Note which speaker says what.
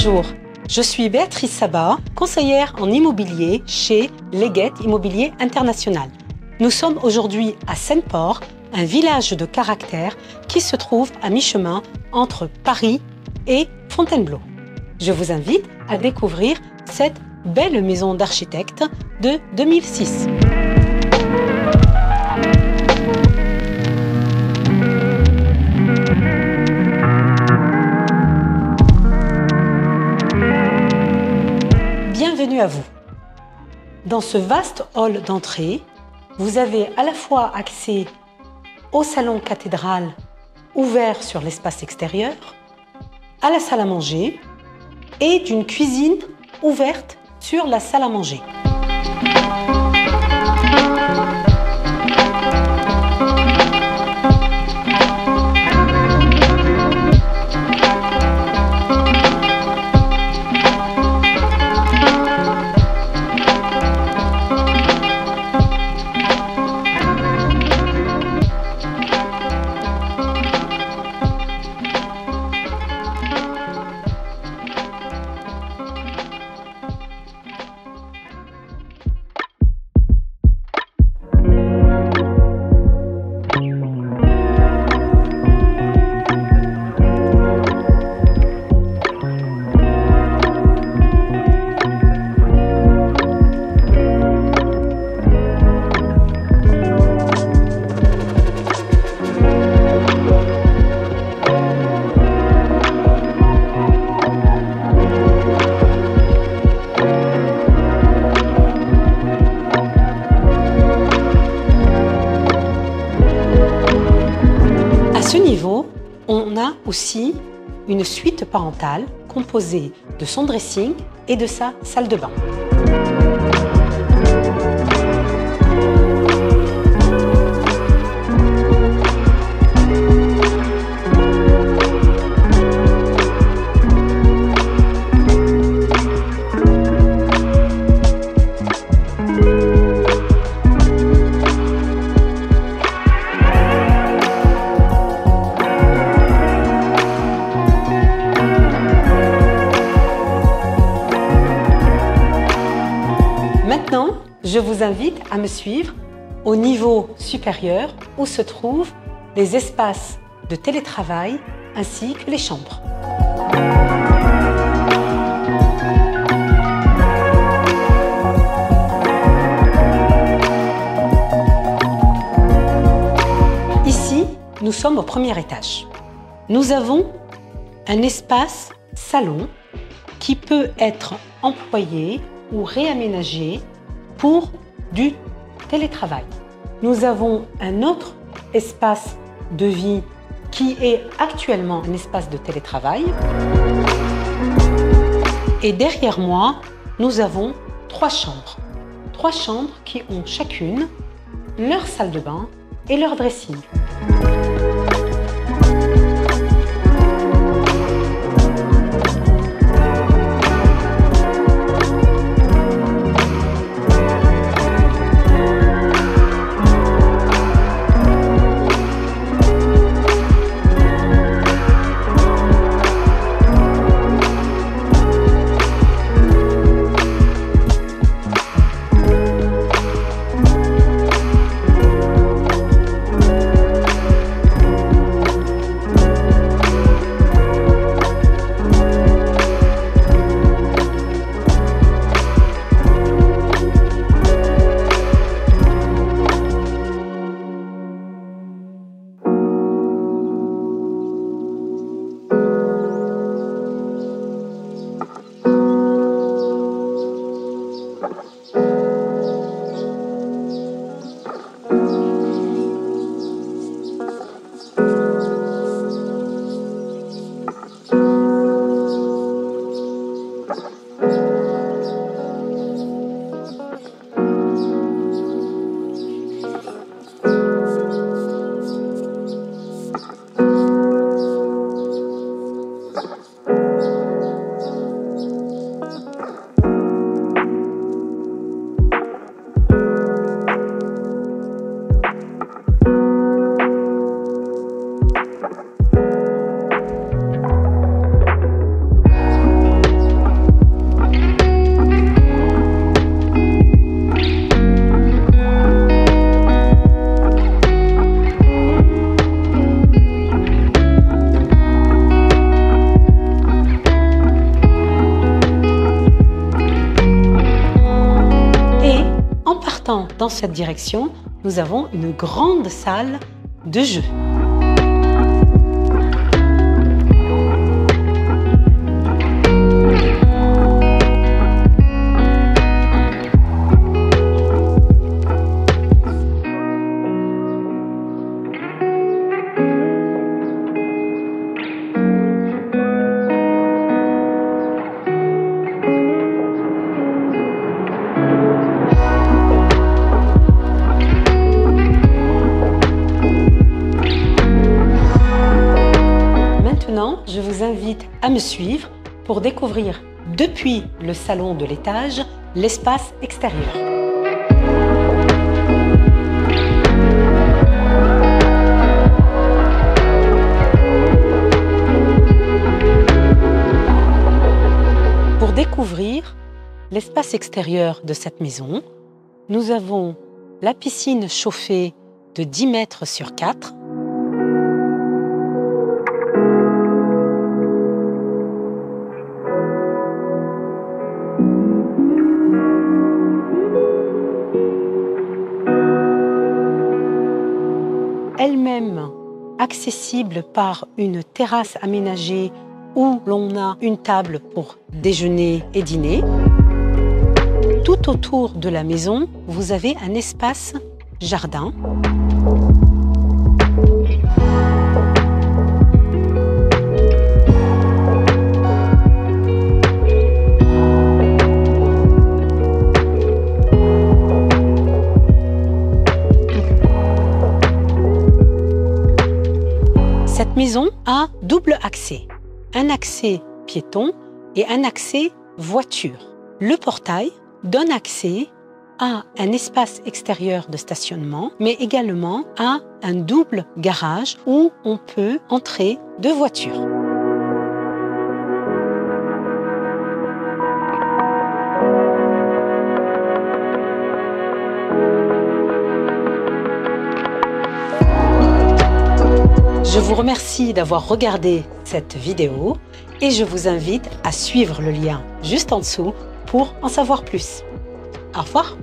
Speaker 1: Bonjour, je suis Béatrice Sabat, conseillère en immobilier chez Leggett Immobilier International. Nous sommes aujourd'hui à Seine-Port, un village de caractère qui se trouve à mi-chemin entre Paris et Fontainebleau. Je vous invite à découvrir cette belle maison d'architecte de 2006. Bienvenue à vous. Dans ce vaste hall d'entrée, vous avez à la fois accès au salon cathédrale ouvert sur l'espace extérieur, à la salle à manger et d'une cuisine ouverte sur la salle à manger. À ce niveau, on a aussi une suite parentale composée de son dressing et de sa salle de bain. Maintenant, je vous invite à me suivre au niveau supérieur où se trouvent les espaces de télétravail ainsi que les chambres. Ici, nous sommes au premier étage. Nous avons un espace salon qui peut être employé ou réaménagé pour du télétravail. Nous avons un autre espace de vie qui est actuellement un espace de télétravail. Et derrière moi, nous avons trois chambres. Trois chambres qui ont chacune leur salle de bain et leur dressing. dans cette direction, nous avons une grande salle de jeu. Maintenant, je vous invite à me suivre pour découvrir depuis le salon de l'étage l'espace extérieur. Pour découvrir l'espace extérieur de cette maison, nous avons la piscine chauffée de 10 mètres sur 4. Elle-même accessible par une terrasse aménagée où l'on a une table pour déjeuner et dîner. Tout autour de la maison, vous avez un espace jardin. Cette maison a double accès, un accès piéton et un accès voiture. Le portail donne accès à un espace extérieur de stationnement, mais également à un double garage où on peut entrer deux voitures. Je vous remercie d'avoir regardé cette vidéo et je vous invite à suivre le lien juste en dessous pour en savoir plus. Au revoir.